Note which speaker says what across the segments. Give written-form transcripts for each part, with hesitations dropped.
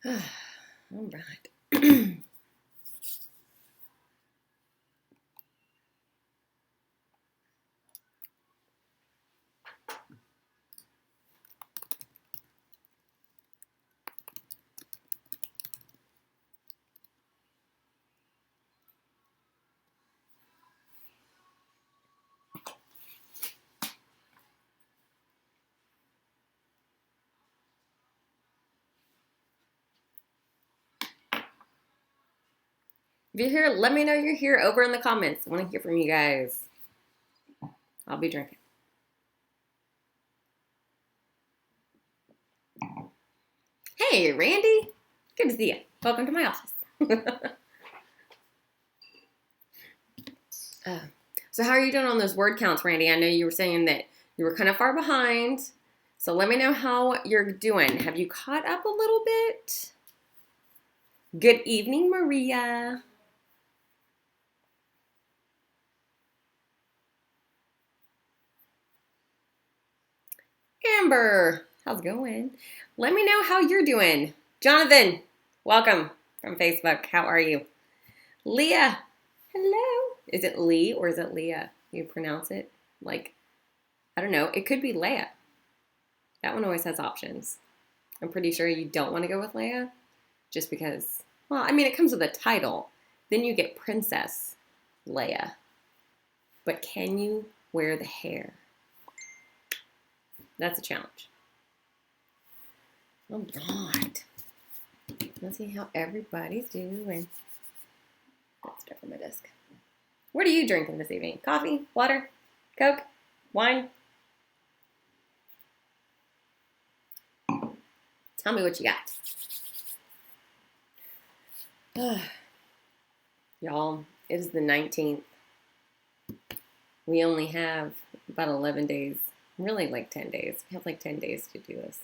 Speaker 1: All right. If you're here, let me know you're here over in the comments. I want to hear from you guys. I'll be drinking. Hey, Randy. Good to see you. Welcome to my office. So how are you doing on those word counts, Randy? I know you were saying that you were kind of far behind. So let me know how you're doing. Have you caught up a little bit? Good evening, Maria. Amber, how's it going? Let me know how you're doing. Jonathan, welcome from Facebook. How are you? Leah, hello. Is it Lee or is it Leah? You pronounce it like, I don't know. It could be Leia. That one always has options. I'm pretty sure you don't want to go with Leia just because, well, I mean, it comes with a title. Then you get Princess Leia. But can you wear the hair? That's a challenge. All right. Let's see how everybody's doing. That's stuff on my desk. What are you drinking this evening? Coffee? Water? Coke? Wine? Tell me what you got. Y'all, it is the 19th. We only have about 11 days. Really like 10 days. We have like 10 days to do this.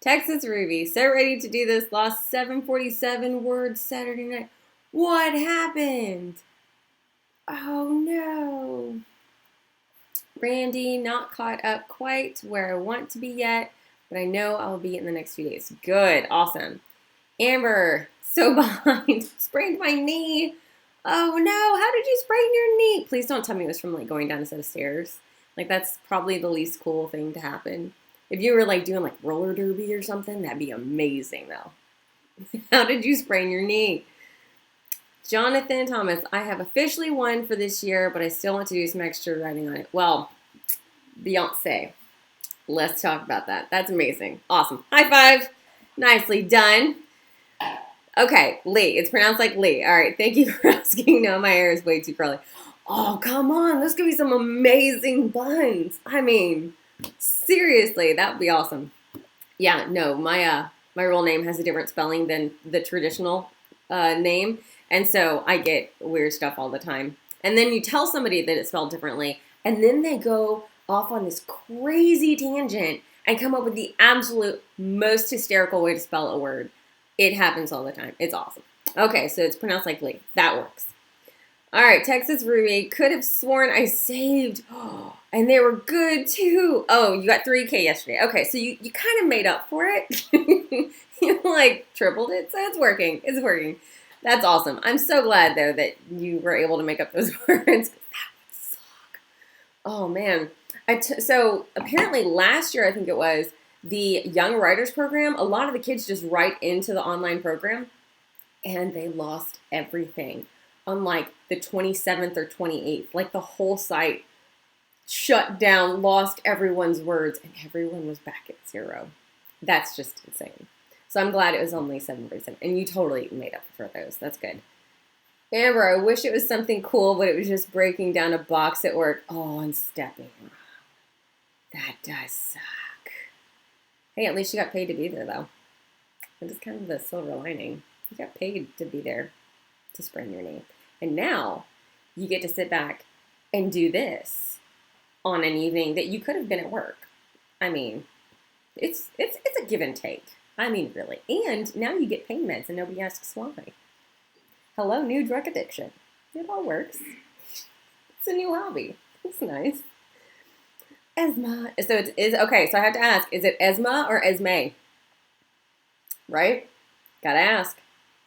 Speaker 1: Texas Ruby, so ready to do this. Lost 747 words Saturday night. What happened? Oh no. Randy, not caught up quite where I want to be yet, but I know I will be in the next few days. Good, awesome. Amber, so behind. Sprained my knee. Oh no, how did you sprain your knee? Please don't tell me it was from like going down a set of stairs. Like that's probably the least cool thing to happen. If you were like doing like roller derby or something, that'd be amazing though. How did you sprain your knee? Jonathan Thomas, I have officially won for this year, but I still want to do some extra writing on it. Well, Beyonce, let's talk about that. That's amazing. Awesome. High five. Nicely done. Okay, Lee. It's pronounced like Lee. All right, thank you for asking. No, my hair is way too curly. Oh, come on. Those could be some amazing buns. I mean, seriously, that would be awesome. Yeah, no, my real name has a different spelling than the traditional name, and so I get weird stuff all the time. And then you tell somebody that it's spelled differently, and then they go off on this crazy tangent and come up with the absolute most hysterical way to spell a word. It happens all the time. It's awesome. Okay, so it's pronounced like Lee. That works. All right, Texas Ruby. Could have sworn I saved. Oh, and they were good too. Oh, you got 3K yesterday. Okay, so you kind of made up for it. You like tripled it, so it's working. It's working. That's awesome. I'm so glad though that you were able to make up those words. That would suck. Oh man. So apparently last year, I think it was, the Young Writers Program, a lot of the kids just write into the online program and they lost everything on like the 27th or 28th. Like the whole site shut down, lost everyone's words, and everyone was back at 0. That's just insane. So I'm glad it was only 7%. And you totally made up for those. That's good. Amber, I wish it was something cool, but it was just breaking down a box at work. Oh, and stepping. That does suck. Hey, at least you got paid to be there, though. That is kind of the silver lining. You got paid to be there to sprain your knee. And now you get to sit back and do this on an evening that you could have been at work. I mean, it's a give and take. I mean, really. And now you get pain meds and nobody asks why. Hello, new drug addiction. It all works. It's a new hobby. It's nice. Esma. So it is okay. So I have to ask: is it Esma or Esme? Right? Gotta ask.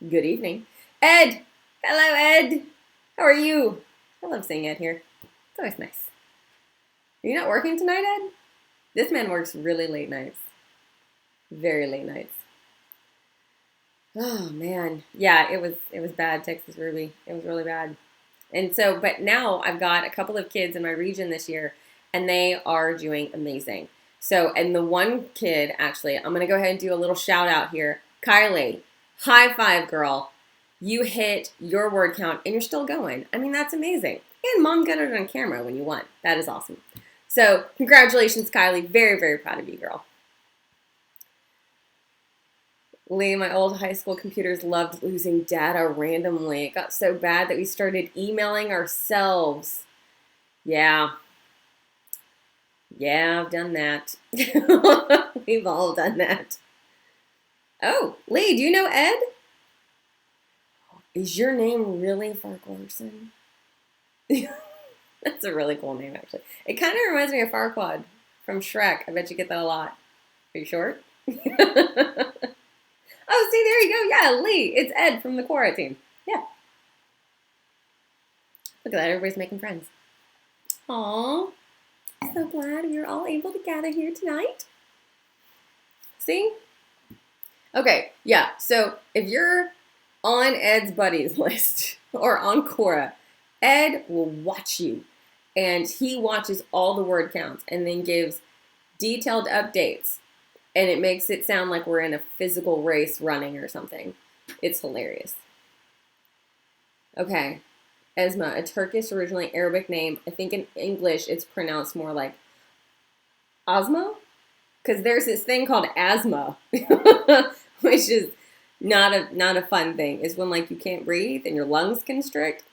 Speaker 1: Good evening, Ed. Hello, Ed. How are you? I love seeing Ed here. It's always nice. Are you not working tonight, Ed? This man works really late nights. Very late nights. Oh man, yeah, it was bad, Texas Ruby. It was really bad. And so, but now I've got a couple of kids in my region this year, and they are doing amazing. So, and the one kid, actually, I'm gonna go ahead and do a little shout out here. Kylie, high five, girl. You hit your word count, and you're still going. I mean, that's amazing. And mom got it on camera when you won. That is awesome. So, congratulations, Kylie. Very, very proud of you, girl. Lee, my old high school computers loved losing data randomly. It got so bad that we started emailing ourselves. Yeah. Yeah, I've done that. We've all done that. Oh, Lee, do you know Ed? Is your name really Farquharson? That's a really cool name, actually. It kind of reminds me of Farquaad from Shrek. I bet you get that a lot. Are you sure? Oh, see, there you go. Yeah, Lee. It's Ed from the Quora team. Yeah. Look at that. Everybody's making friends. Aw. So glad we were all able to gather here tonight. See? Okay, yeah. So if you're on Ed's buddies list or on Quora, Ed will watch you. And he watches all the word counts and then gives detailed updates. And it makes it sound like we're in a physical race running or something. It's hilarious. Okay. Esma, a Turkish, originally Arabic name. I think in English it's pronounced more like Ozma. Because there's this thing called asthma, which is not a fun thing. It's when like you can't breathe and your lungs constrict.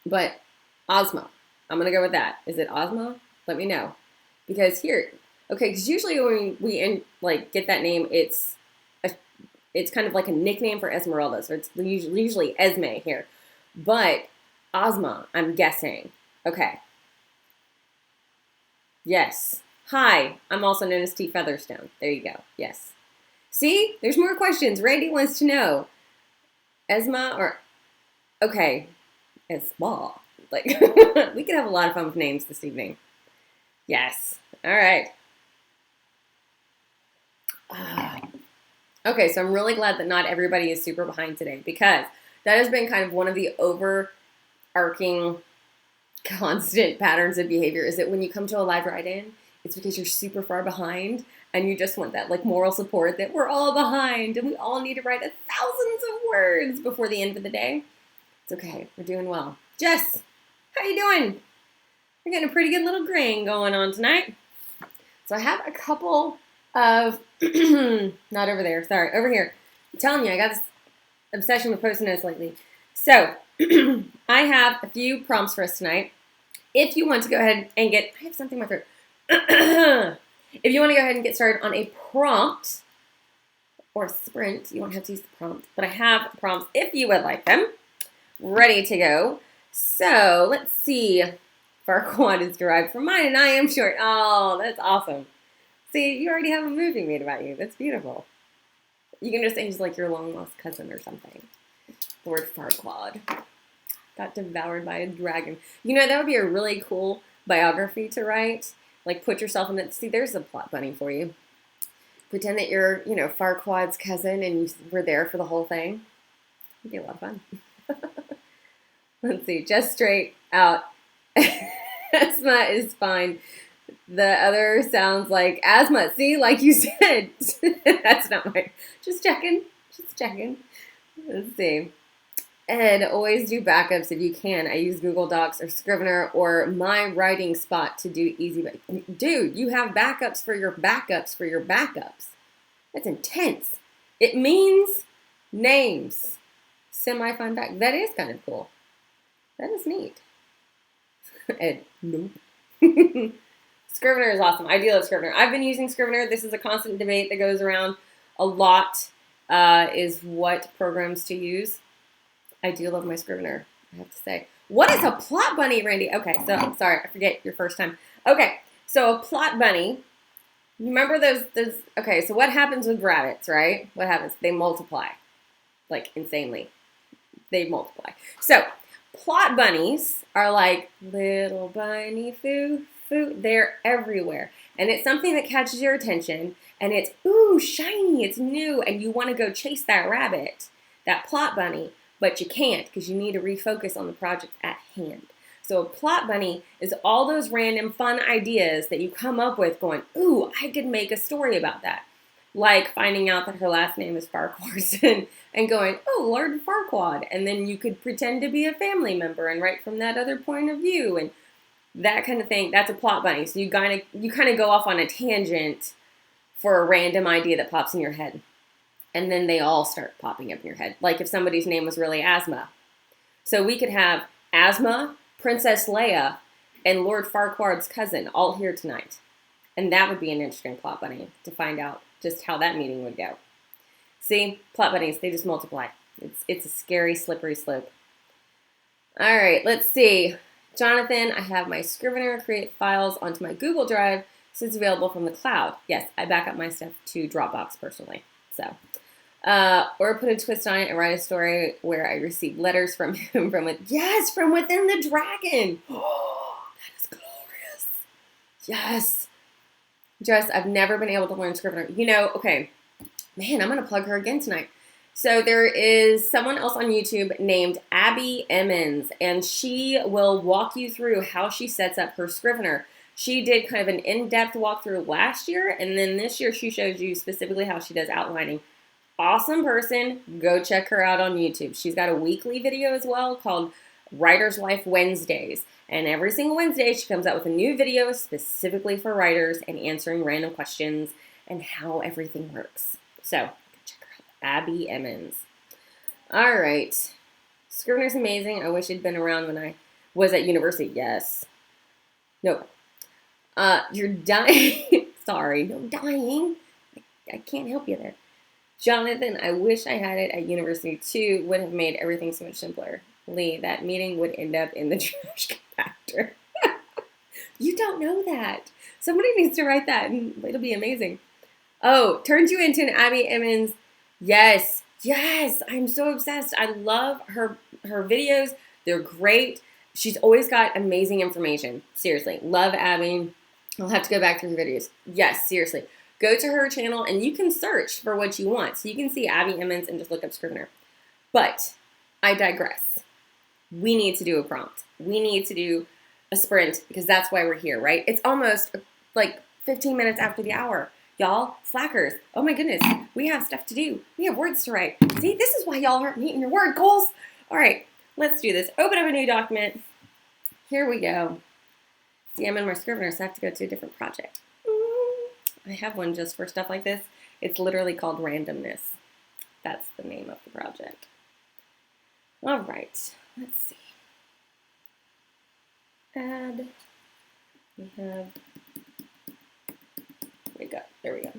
Speaker 1: But Ozma. I'm going to go with that. Is it Ozma? Let me know. Because here... Okay, because usually when we get that name, it's kind of like a nickname for Esmeralda, so it's usually Esme here. But Ozma, I'm guessing. Okay. Yes. Hi, I'm also known as T. Featherstone. There you go. Yes. See? There's more questions. Randy wants to know. Esma or... Okay. Esma. Like, we could have a lot of fun with names this evening. Yes. All right. Okay, so I'm really glad that not everybody is super behind today because that has been kind of one of the overarching constant patterns of behavior is that when you come to a live write-in, it's because you're super far behind and you just want that like moral support that we're all behind and we all need to write thousands of words before the end of the day. It's okay, we're doing well. Jess, how you doing? We're getting a pretty good little grain going on tonight. So I have a couple of, not over there, sorry, over here. I'm telling you, I got this obsession with Post-it notes lately. So, I have a few prompts for us tonight. If you want to go ahead and I have something in my throat. If you want to go ahead and get started on a prompt, or sprint, you won't have to use the prompt, but I have prompts if you would like them, ready to go. So, let's see. Farquaad is derived from mine, and I am short. Oh, that's awesome. See, you already have a movie made about you. That's beautiful. You can just say he's like your long-lost cousin or something. Lord Farquaad. Got devoured by a dragon. You know, that would be a really cool biography to write. Like, put yourself in it. See, there's a plot bunny for you. Pretend that you're, Farquaad's cousin and you were there for the whole thing. It'd be a lot of fun. Let's see. Just straight out. Esma is fine. The other sounds like asthma. See, like you said. That's not mine. Just checking. Just checking. Let's see. And always do backups if you can. I use Google Docs or Scrivener or my writing spot to do easy. Dude, you have backups for your backups for your backups. That's intense. It means names. Semi-fun back. That is kind of cool. That is neat. And nope. Scrivener is awesome. I do love Scrivener. I've been using Scrivener. This is a constant debate that goes around a lot, is what programs to use. I do love my Scrivener, I have to say. What is a plot bunny, Randy? Okay, so, sorry, I forget your first time. Okay, So a plot bunny, remember those, okay, so what happens with rabbits, right? What happens? They multiply, like insanely. They multiply. So plot bunnies are like little bunny foo foo. They're everywhere. And it's something that catches your attention, and it's, ooh, shiny, it's new, and you want to go chase that rabbit, that plot bunny, but you can't because you need to refocus on the project at hand. So a plot bunny is all those random fun ideas that you come up with going, ooh, I could make a story about that. Like finding out that her last name is Farquhar and going, oh, Lord Farquaad. And then you could pretend to be a family member and write from that other point of view and that kind of thing. That's a plot bunny. So you kind of go off on a tangent for a random idea that pops in your head. And then they all start popping up in your head. Like if somebody's name was really Asthma. So we could have Asthma, Princess Leia, and Lord Farquaad's cousin all here tonight. And that would be an interesting plot bunny to find out just how that meeting would go. See, plot bunnies, they just multiply. It's a scary, slippery slope. All right, let's see. Jonathan, I have my Scrivener create files onto my Google Drive so it's available from the cloud. Yes, I back up my stuff to Dropbox personally. So, or put a twist on it and write a story where I receive letters from him from within the dragon. Oh, that is glorious. Yes. Jess, I've never been able to learn Scrivener. You know, okay, man, I'm going to plug her again tonight. So there is someone else on YouTube named Abby Emmons, and she will walk you through how she sets up her Scrivener. She did kind of an in-depth walkthrough last year, and then this year she shows you specifically how she does outlining. Awesome person. Go check her out on YouTube. She's got a weekly video as well called Writer's Life Wednesdays. And every single Wednesday, she comes out with a new video specifically for writers and answering random questions and how everything works. So, check her out, Abby Emmons. All right. Scrivener's amazing. I wish it'd been around when I was at university. Yes. No. You're dying. Sorry. No, dying. I can't help you there. Jonathan, I wish I had it at university too. Would have made everything so much simpler. Lee, that meeting would end up in the trash compactor. You don't know that. Somebody needs to write that and it'll be amazing. Oh, turned you into an Abby Emmons. Yes, yes, I'm so obsessed. I love her videos. They're great. She's always got amazing information. Seriously, love Abby. I'll have to go back through her videos. Yes, seriously. Go to her channel and you can search for what you want. So you can see Abby Emmons and just look up Scrivener. But I digress. We need to do a prompt. We need to do a sprint because that's why we're here, right? It's almost like 15 minutes after the hour. Y'all, slackers, oh my goodness, we have stuff to do. We have words to write. See, this is why y'all aren't meeting your word goals. All right, let's do this. Open up a new document. Here we go. See, I'm in my Scrivener, so I have to go to a different project. I have one just for stuff like this. It's literally called randomness. That's the name of the project. All right. Let's see. Add. We have. There we go.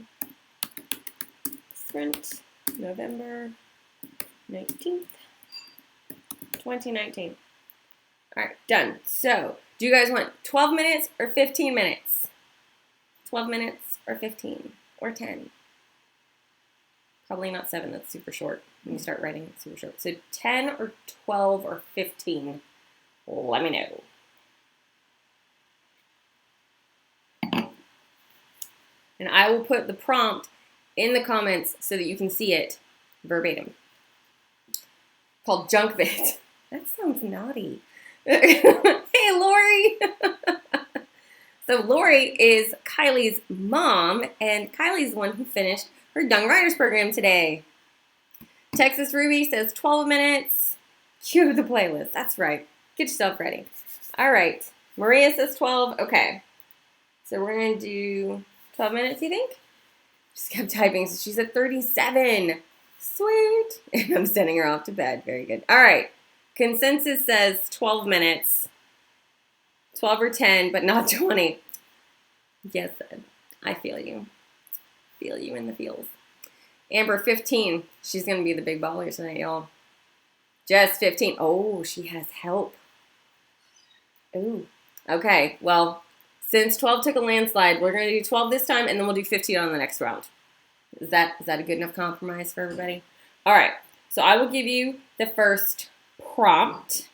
Speaker 1: Sprint, November 19th, 2019. All right, done. So, do you guys want 12 minutes or 15 minutes? 12 minutes or 15 or 10? Probably not 7. That's super short. When you start writing, it's super short. So 10 or 12 or 15. Let me know. And I will put the prompt in the comments so that you can see it verbatim. Called Junk Bit. That sounds naughty. Hey, Lori. So Lori is Kylie's mom, and Kylie's the one who finished her Young Writers program today. Texas Ruby says 12 minutes. Cue the playlist. That's right. Get yourself ready. All right. Maria says 12. Okay. So we're going to do 12 minutes, you think? Just kept typing. So she said 37. Sweet. And I'm sending her off to bed. Very good. All right. Consensus says 12 minutes. 12 or 10, but not 20. Yes, I feel you. Feel you in the feels. Amber, 15. She's going to be the big baller tonight, y'all. Jess, 15. Oh, she has help. Ooh. Okay, well, Since 12 took a landslide, we're going to do 12 this time, and then we'll do 15 on the next round. Is that a good enough compromise for everybody? All right, so I will give you the first prompt.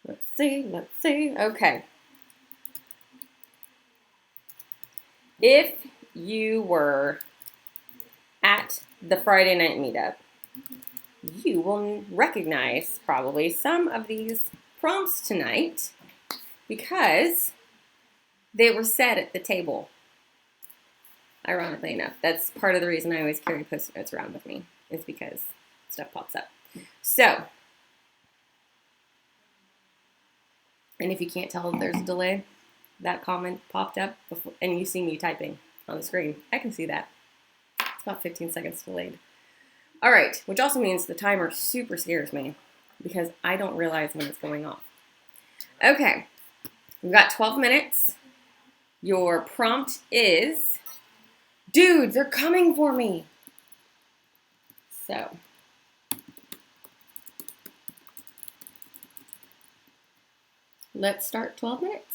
Speaker 1: Let's see. Okay. If you were at the Friday night meetup, you will recognize probably some of these prompts tonight because they were said at the table. Ironically enough, that's part of the reason I always carry Post-it notes around with me, is because stuff pops up. So, and if you can't tell if there's a delay, that comment popped up before, and you see me typing on the screen. I can see that. It's about 15 seconds delayed. All right, which also means the timer super scares me because I don't realize when it's going off. Okay, we've got 12 minutes. Your prompt is, dude, they're coming for me. So, let's start 12 minutes.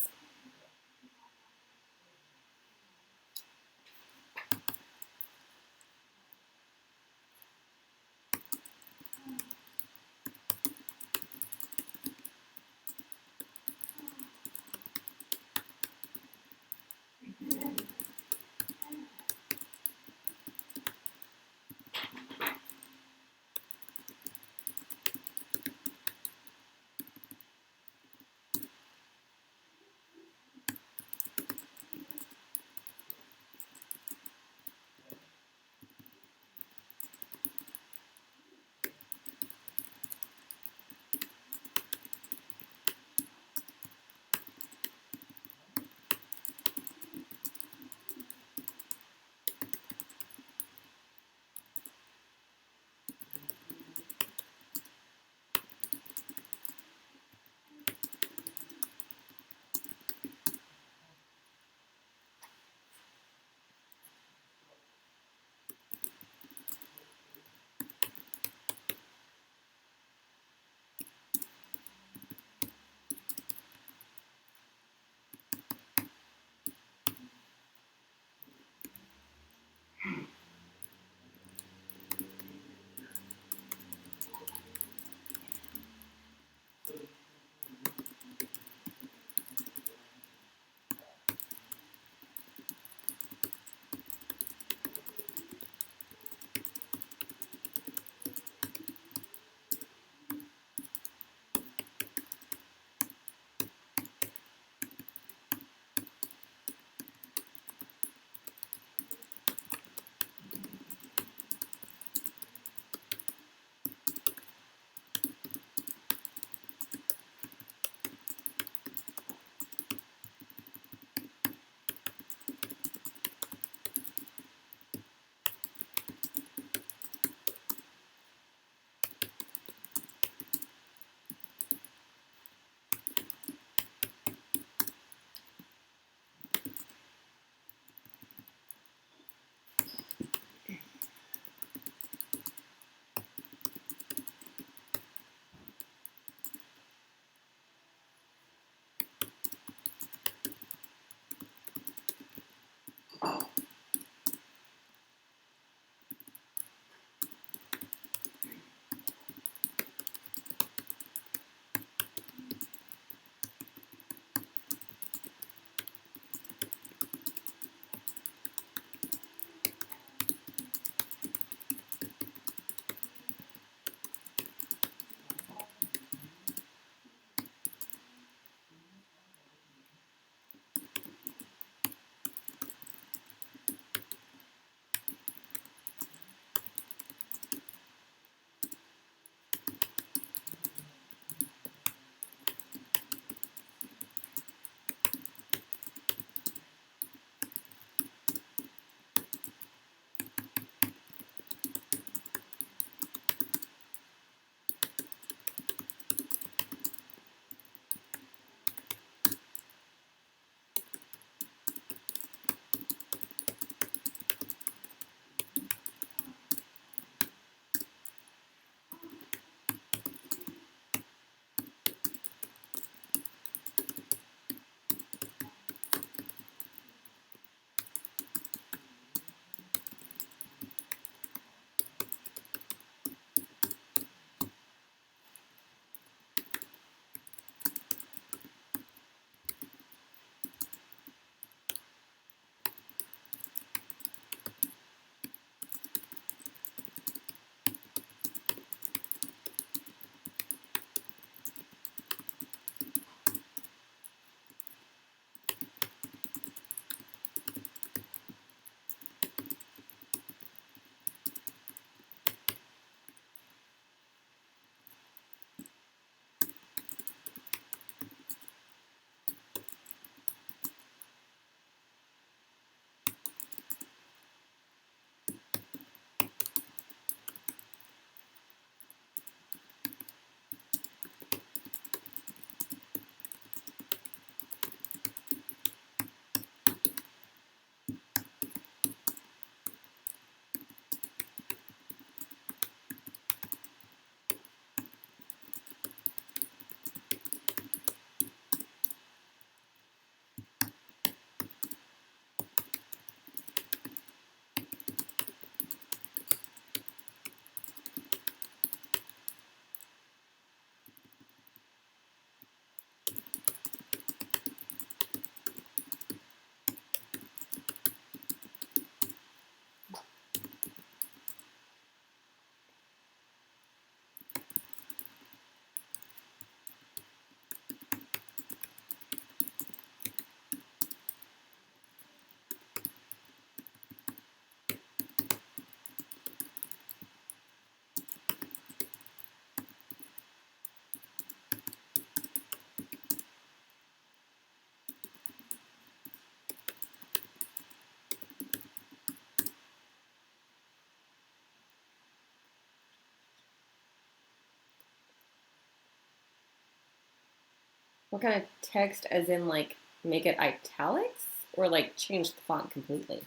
Speaker 1: What kind of text, as in like make it italics or like change the font completely?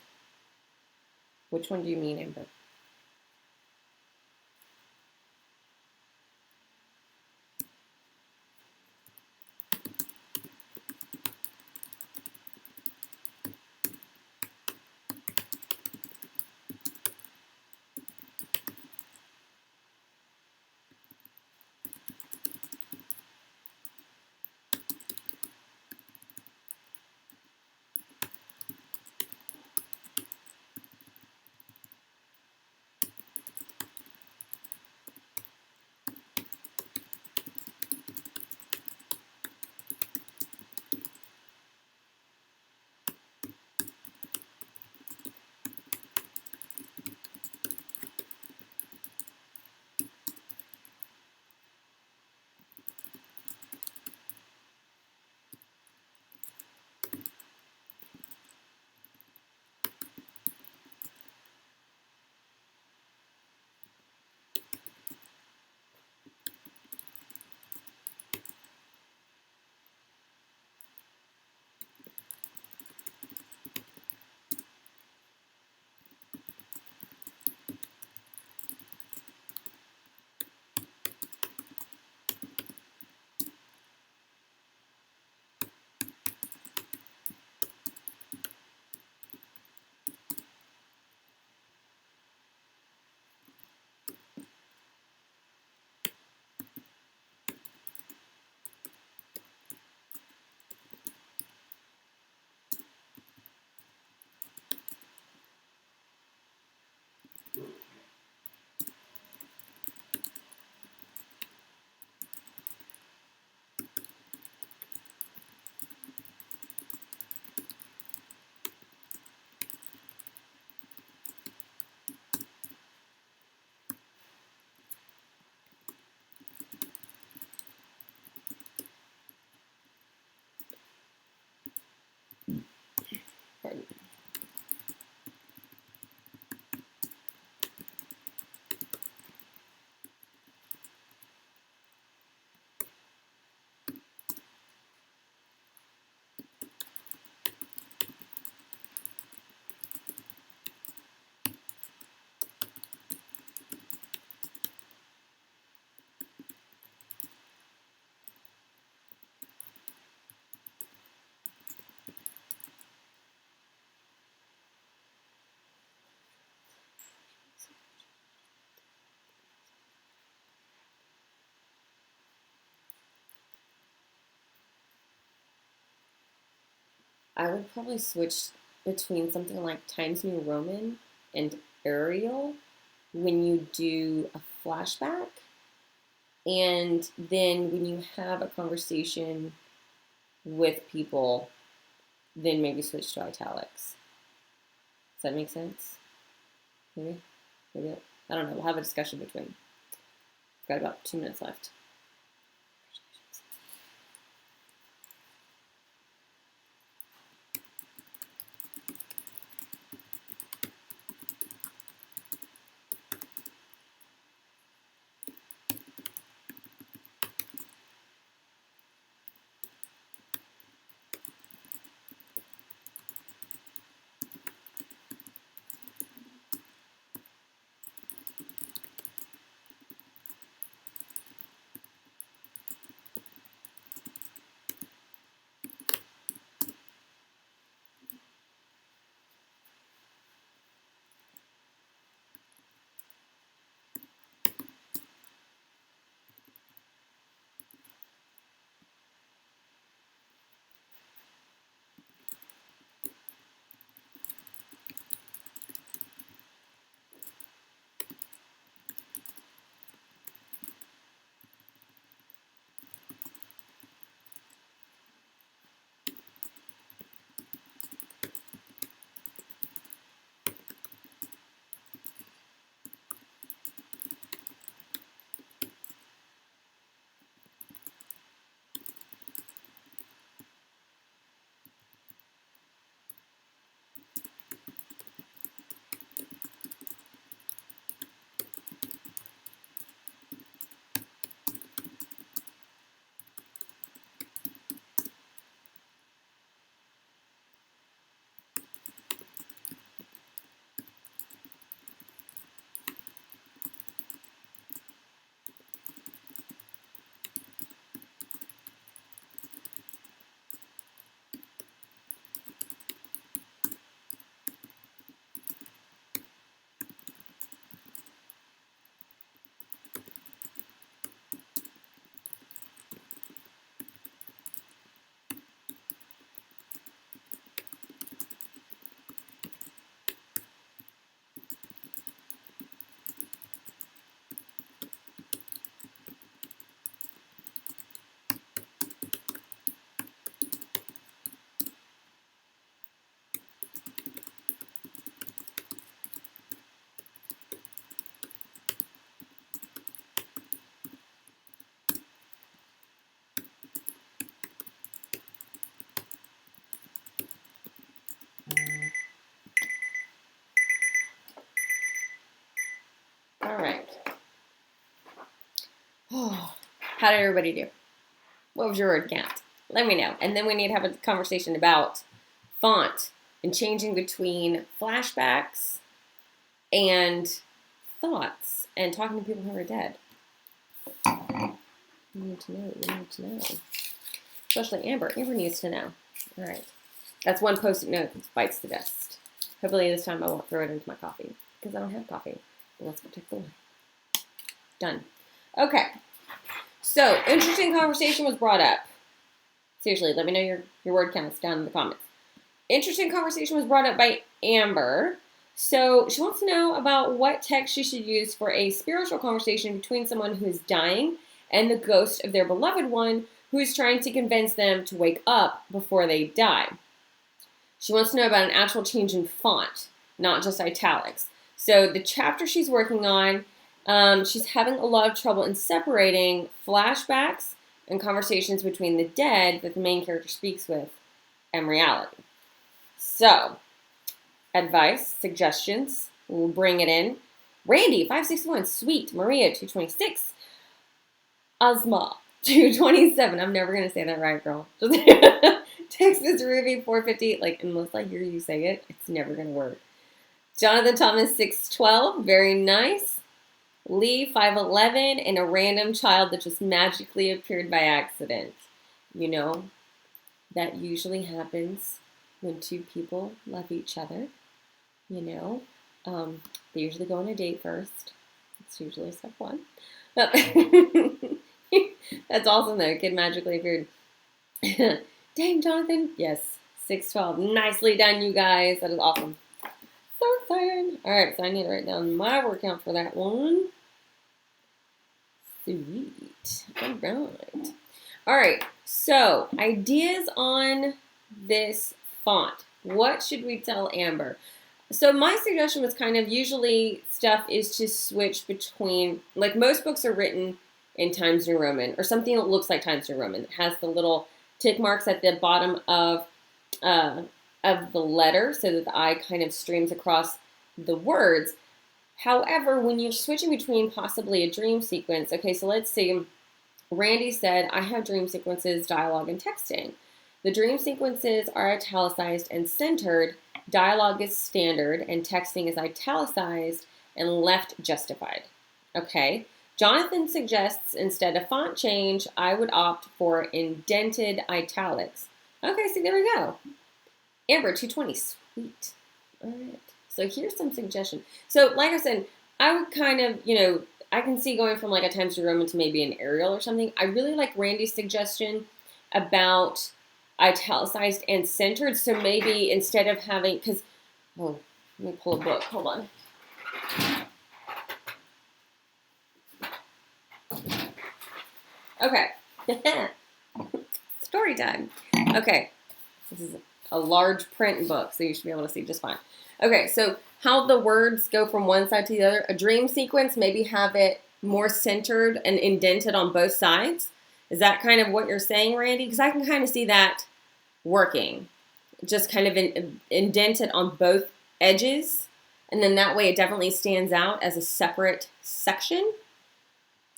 Speaker 1: Which one do you mean, Amber? Pardon. I would probably switch between something like Times New Roman and Arial when you do a flashback, and then when you have a conversation with people, then maybe switch to italics. Does that make sense? Maybe? Maybe. I don't know. We'll have a discussion between. Got about 2 minutes left. How did everybody do? What was your word count? Let me know. And then we need to have a conversation about font and changing between flashbacks and thoughts and talking to people who are dead. We need to know. We need to know. Especially Amber. Amber needs to know. All right. That's one post-it note that bites the dust. Hopefully this time I won't throw it into my coffee because I don't have coffee. But let's go take the one. Done. Okay. So, interesting conversation was brought up. Seriously, let me know your word counts down in the comments. Interesting conversation was brought up by Amber. So, she wants to know about what text she should use for a spiritual conversation between someone who is dying and the ghost of their beloved one who is trying to convince them to wake up before they die. She wants to know about an actual change in font, not just italics. So, the chapter she's working on, she's having a lot of trouble in separating flashbacks and conversations between the dead that the main character speaks with and reality. So, advice, suggestions, we'll bring it in. Randy, 561, sweet. Maria, 226. Ozma, 227. I'm never going to say that right, girl. Texas Ruby, 450. Like, unless I hear you say it, it's never going to work. Jonathan Thomas, 612. Very nice. Lee, 511, and a random child that just magically appeared by accident. You know, that usually happens when two people love each other. You know, they usually go on a date first. It's usually step one. That's awesome, though. Kid magically appeared. Dang, Jonathan. Yes, 612. Nicely done, you guys. That is awesome. So excited. All right, so I need to write down my word count for that one. Sweet. All right. All right, so ideas on this font. What should we tell Amber? So my suggestion was kind of usually stuff is to switch between, like most books are written in Times New Roman or something that looks like Times New Roman. It has the little tick marks at the bottom of the letter so that the eye kind of streams across the words. However, when you're switching between possibly a dream sequence, okay, so let's see, Randy said, I have dream sequences, dialogue, and texting. The dream sequences are italicized and centered, dialogue is standard, and texting is italicized and left justified. Okay, Jonathan suggests instead of font change, I would opt for indented italics. Okay, see, there we go. Amber, 220, sweet. All right, so here's some suggestion. So like I said, I would kind of, you know, I can see going from like a Times New Roman to maybe an Arial or something. I really like Randy's suggestion about italicized and centered. So maybe instead of having, because, oh, let me pull a book. Hold on. Okay. Story time. Okay. This is a large print book, so you should be able to see just fine. Okay, so how the words go from one side to the other. A dream sequence, maybe have it more centered and indented on both sides. Is that kind of what you're saying, Randy? Because I can kind of see that working. Just kind of indented on both edges. And then that way it definitely stands out as a separate section.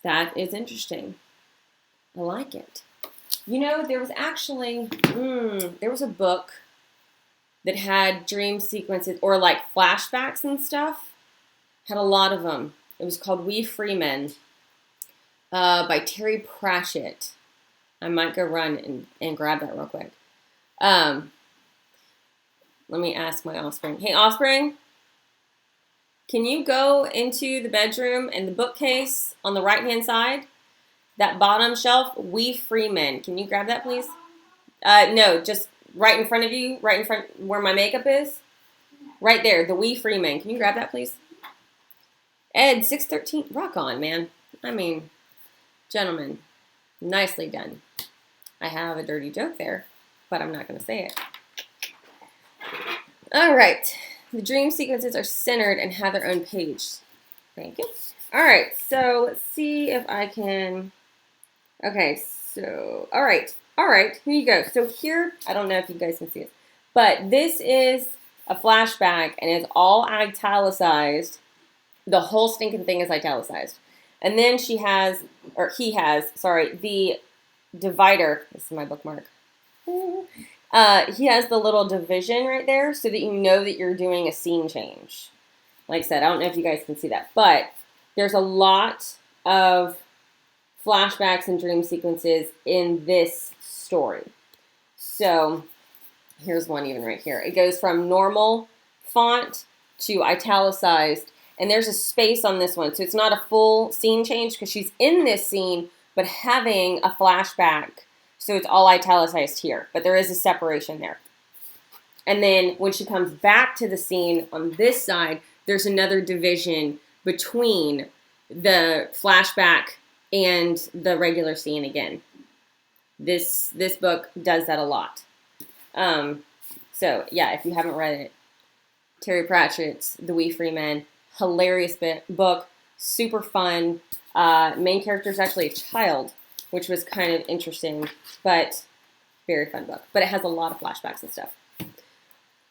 Speaker 1: That is interesting. I like it. You know, there was actually, there was a book that had dream sequences or like flashbacks and stuff. Had a lot of them. It was called We Free Men by Terry Pratchett. I might go run and grab that real quick. Let me ask my offspring. Hey, offspring, can you go into the bedroom and the bookcase on the right-hand side? That bottom shelf, We Free Men. Can you grab that, please? No, just right in front of you, right in front where my makeup is. Right there, the We Free Men. Can you grab that, please? Ed, 613. Rock on, man. I mean, gentlemen, nicely done. I have a dirty joke there, but I'm not going to say it. All right. The dream sequences are centered and have their own page. Thank you. All right, so let's see if I can... Okay, so, all right, here you go. So here, I don't know if you guys can see it, but this is a flashback, and it's all italicized. The whole stinking thing is italicized. And then he has, sorry, the divider. This is my bookmark. He has the little division right there so that you know that you're doing a scene change. Like I said, I don't know if you guys can see that, but there's a lot of flashbacks and dream sequences in this story. So here's one even right here. It goes from normal font to italicized, and there's a space on this one. So it's not a full scene change because she's in this scene, but having a flashback. So it's all italicized here, but there is a separation there. And then when she comes back to the scene on this side, there's another division between the flashback and the regular scene again. This book does that a lot. So yeah, if you haven't read it, Terry Pratchett's The Wee Free Men, hilarious book, super fun. Main character is actually a child, which was kind of interesting, but very fun book. But it has a lot of flashbacks and stuff.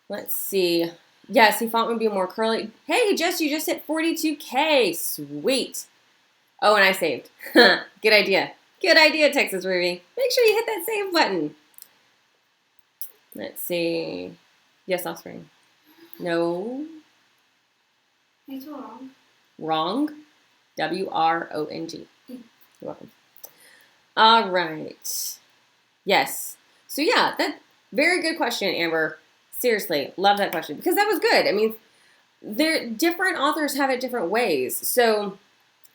Speaker 1: Let's see. Yes, the font would be more curly. Hey, Jess, you just hit 42K. Sweet. Oh, and I saved. Good idea. Good idea, Texas Ruby. Make sure you hit that save button. Let's see. Yes, Offspring. No.
Speaker 2: It's wrong.
Speaker 1: Wrong. W-R-O-N-G. You're welcome. All right. Yes. So yeah, that very good question, Amber. Seriously, love that question because that was good. I mean, different authors have it different ways. So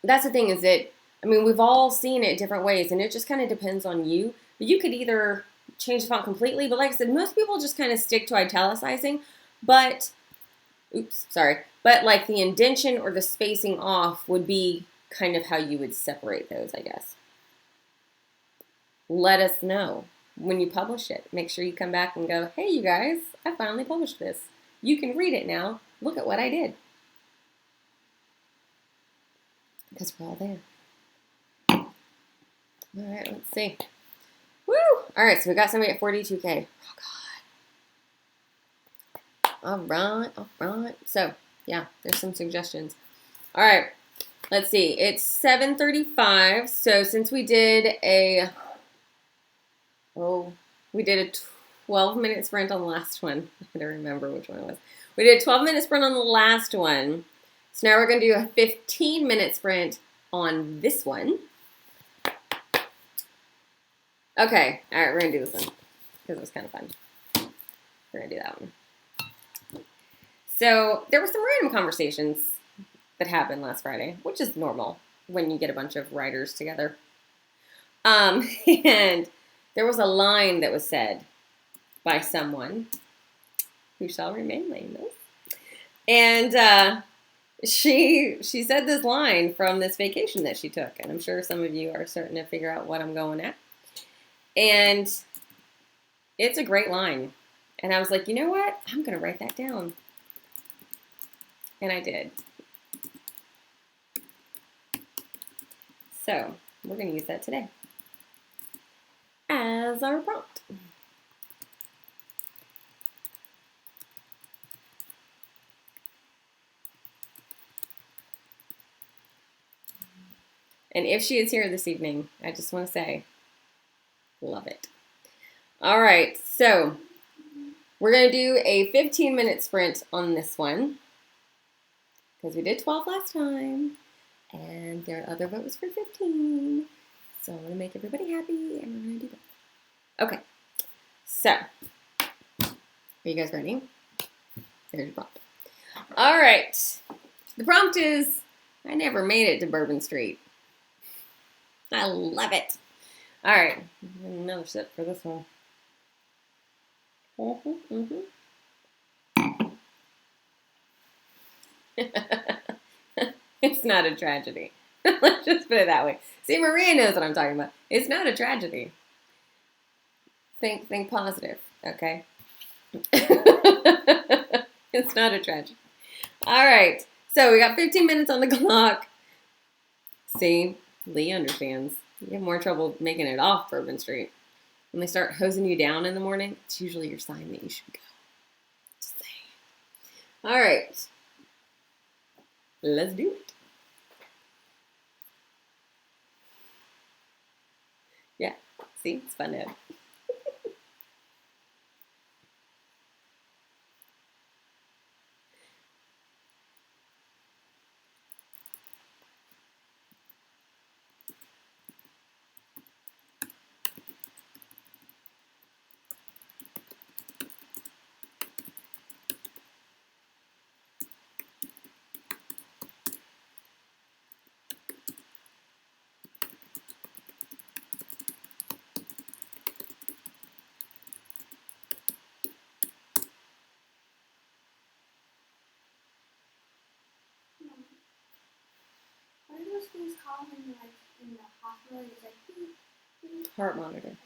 Speaker 1: that's the thing is that, I mean, we've all seen it different ways and it just kind of depends on you. But you could either change the font completely, but like I said, most people just kind of stick to italicizing. But, but like the indentation or the spacing off would be kind of how you would separate those, I guess. Let us know when you publish it. Make sure you come back and go, hey, you guys, I finally published this. You can read it now. Look at what I did. Because we're all there. All right, let's see. Woo! All right, so we got somebody at 42K. Oh, God. All right. So, yeah, there's some suggestions. All right, let's see. It's 7:35. So since we did a 12-minute sprint on the last one. I don't remember which one it was. We did a 12-minute sprint on the last one. So now we're going to do a 15-minute sprint on this one. Okay. All right, we're going to do this one because it was kind of fun. We're going to do that one. So there were some random conversations that happened last Friday, which is normal when you get a bunch of writers together. And there was a line that was said by someone who shall remain nameless. And she said this line from this vacation that she took. And I'm sure some of you are starting to figure out what I'm going at. And it's a great line. And I was like, you know what? I'm going to write that down. And I did. So we're going to use that today as our prompt. And if she is here this evening, I just want to say, love it. All right, so we're going to do a 15-minute sprint on this one because we did 12 last time, and their other vote was for 15. So I want to make everybody happy, and we're going to do that. Okay, so are you guys ready? There's your prompt. All right, the prompt is, I never made it to Bourbon Street. I love it. All right, another sip for this one. It's not a tragedy. Let's just put it that way. See, Maria knows what I'm talking about. It's not a tragedy. Think positive, okay? It's not a tragedy. All right, so we got 15 minutes on the clock. See, Lee understands. You have more trouble making it off Bourbon Street. When they start hosing you down in the morning, it's usually your sign that you should go. Just saying. All right. Let's do it. Yeah, see, it's fun to.
Speaker 2: What are those things called in the hospital? It's like beep, beep.
Speaker 1: Heart monitor.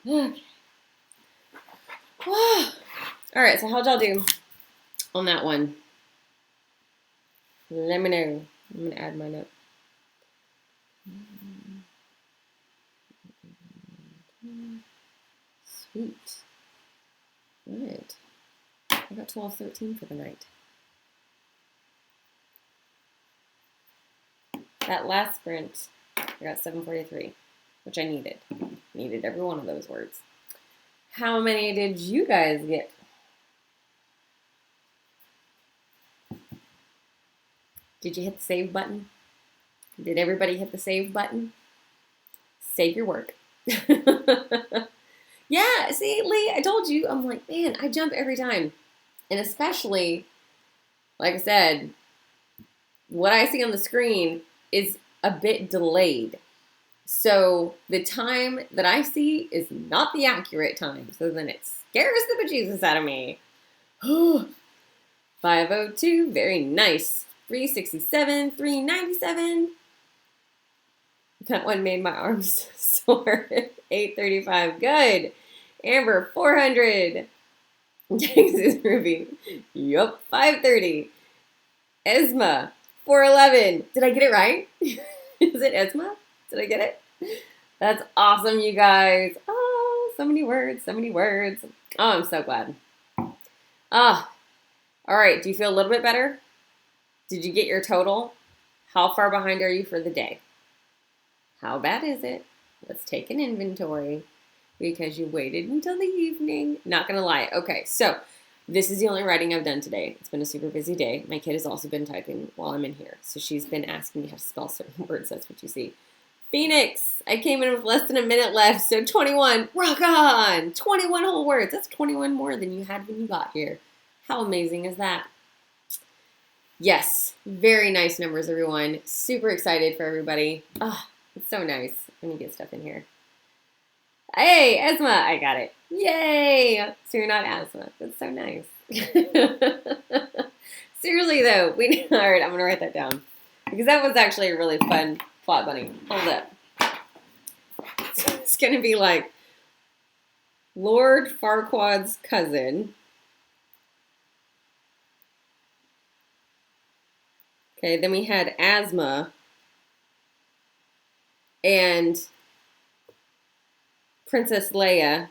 Speaker 1: Okay. All right, so how'd y'all do on that one? Let me know. I'm gonna add mine up. Sweet. All right. I got 12-13 for the night. That last sprint, I got 743, which I needed. Needed every one of those words. How many did you guys get? Did you hit the save button? Did everybody hit the save button? Save your work. Yeah, see, Lee, I told you, I'm like, man, I jump every time. And especially, like I said, what I see on the screen is a bit delayed. So the time that I see is not the accurate time. So then it scares the bejesus out of me. 502, very nice. 367, 397. That one made my arms sore. 835, good. Amber, 400. Texas Ruby, yup, 530. Esma, 411. Did I get it right? Is it Esma? Did I get it? That's awesome, you guys. Oh, so many words, so many words. Oh, I'm so glad. All right, do you feel a little bit better? Did you get your total? How far behind are you for the day? How bad is it? Let's take an inventory because you waited until the evening. Not gonna lie. Okay, so this is the only writing I've done today. It's been a super busy day. My kid has also been typing while I'm in here. So she's been asking me how to spell certain words. That's what you see. Phoenix, I came in with less than a minute left, so 21. Rock on! 21 whole words. That's 21 more than you had when you got here. How amazing is that? Yes, very nice numbers, everyone. Super excited for everybody. Ah, it's so nice when you get stuff in here. Hey, Esma, I got it. Yay! So you're not Asthma. That's so nice. Seriously, though, all right, I'm going to write that down. Because that was actually a really fun plot bunny. Hold up. It's going to be like Lord Farquaad's cousin. Okay, then we had asthma and Princess Leia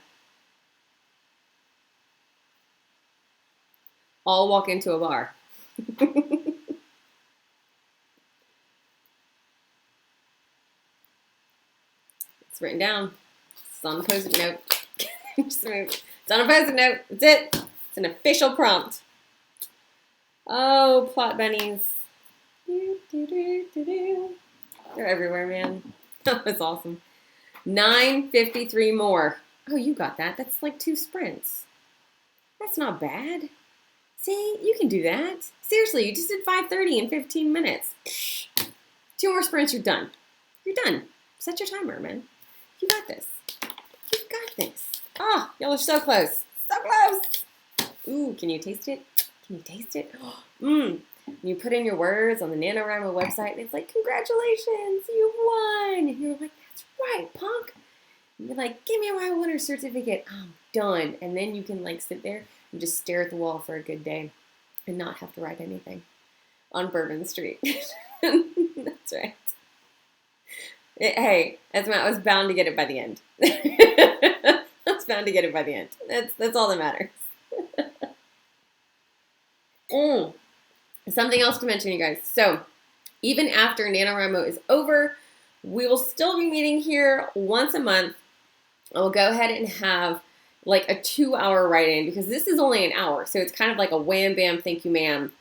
Speaker 1: all walk into a bar. It's written down. It's on the post-it note. It's on a post-it note. That's it. It's an official prompt. Oh, plot bunnies. They're everywhere, man. That was awesome. 953 more. Oh, you got that. That's like 2 sprints. That's not bad. See, you can do that. Seriously, you just did 530 in 15 minutes. 2 more sprints, you're done. You're done. Set your timer, man. You got this. You got this. Oh, y'all are so close. So close. Ooh, can you taste it? Can you taste it? You put in your words on the NaNoWriMo website, and it's like, congratulations, you won. And you're like, that's right, punk. And you're like, give me my winner's certificate. I'm done. And then you can like sit there and just stare at the wall for a good day and not have to write anything on Bourbon Street. That's right. Hey, I was bound to get it by the end. I was bound to get it by the end. That's all that matters. Something else to mention, you guys. So, even after NaNoWriMo is over, we will still be meeting here once a month. I'll go ahead and have like a 2-hour write-in because this is only an hour. So it's kind of like a wham, bam, thank you, ma'am,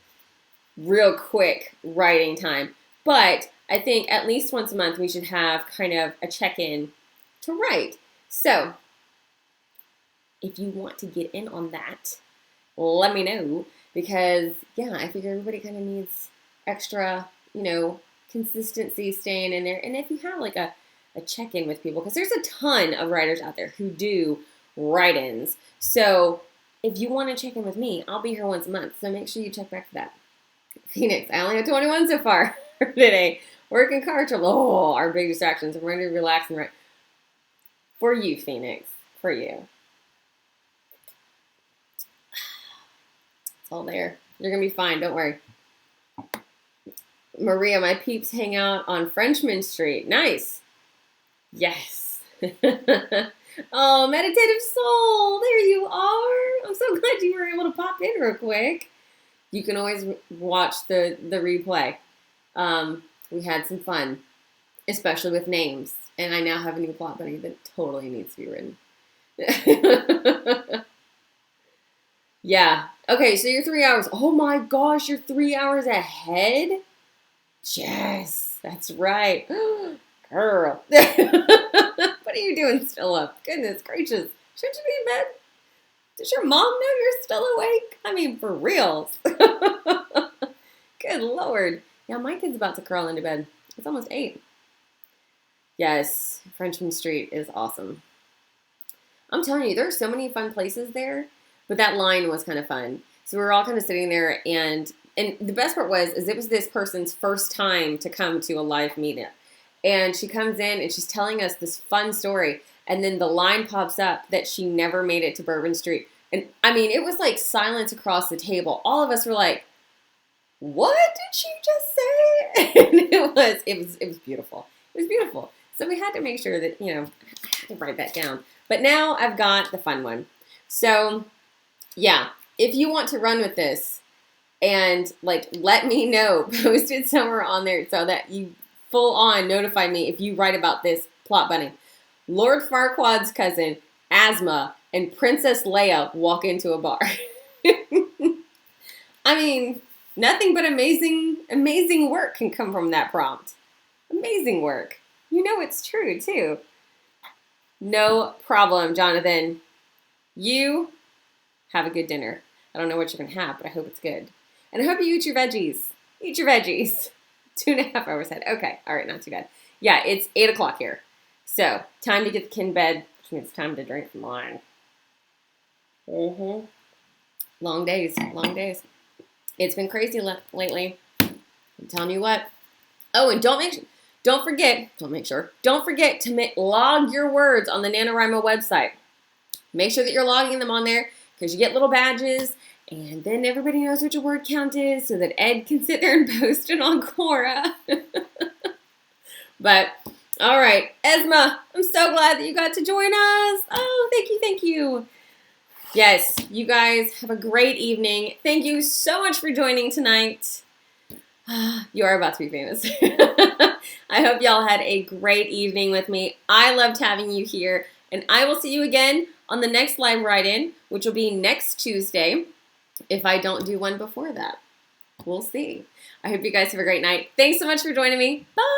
Speaker 1: real quick writing time. But I think at least once a month we should have kind of a check-in to write. So if you want to get in on that, let me know. Because, yeah, I figure everybody kind of needs extra, consistency staying in there. And if you have like a check-in with people, because there's a ton of writers out there who do write-ins. So if you want to check in with me, I'll be here once a month. So make sure you check back for that. Phoenix, I only have 21 so far today. Work and car trouble. Oh, our big distractions. I'm ready to relax and write. For you, Phoenix. for you. It's all there. You're going to be fine. Don't worry. Maria, my peeps hang out on Frenchman Street. Nice. Yes. Oh, meditative soul. There you are. I'm so glad you were able to pop in real quick. You can always watch the replay. We had some fun, especially with names. And I now have a new plot bunny that totally needs to be written. Yeah. Okay, so you're 3 hours. Oh my gosh, you're 3 hours ahead? Yes, that's right. Girl. What are you doing still up? Goodness gracious. Shouldn't you be in bed? Does your mom know you're still awake? I mean, for reals. Good Lord. Yeah, my kid's about to crawl into bed. It's almost 8. Yes, Frenchman Street is awesome. I'm telling you, there are so many fun places there, but that line was kind of fun. So we were all kind of sitting there, and the best part was it was this person's first time to come to a live meetup. And she comes in and she's telling us this fun story, and then the line pops up that she never made it to Bourbon Street. And I mean, it was like silence across the table. All of us were like, what did she just say? And it was beautiful. It was beautiful. So we had to make sure that, I had to write that down. But now I've got the fun one. So yeah, if you want to run with this and let me know, post it somewhere on there so that you full on notify me if you write about this plot bunny. Lord Farquaad's cousin, Asma, and Princess Leia walk into a bar. I mean, nothing but amazing work can come from that prompt. Amazing work. You know it's true, too. No problem, Jonathan. You have a good dinner. I don't know what you're going to have, but I hope it's good. And I hope you eat your veggies. Eat your veggies. 2.5 hours ahead. Okay, all right, not too bad. Yeah, it's 8 o'clock here. So, time to get the kid in bed, which means time to drink some wine. Long days, long days. It's been crazy lately. I'm telling you what. Oh, and don't forget to log your words on the NaNoWriMo website. Make sure that you're logging them on there because you get little badges, and then everybody knows what your word count is so that Ed can sit there and post it on Quora. But, all right, Esma, I'm so glad that you got to join us. Oh, thank you. Yes, you guys have a great evening. Thank you so much for joining tonight. You are about to be famous. I hope y'all had a great evening with me. I loved having you here, and I will see you again on the next live write-in, which will be next Tuesday, if I don't do one before that. We'll see. I hope you guys have a great night. Thanks so much for joining me. Bye.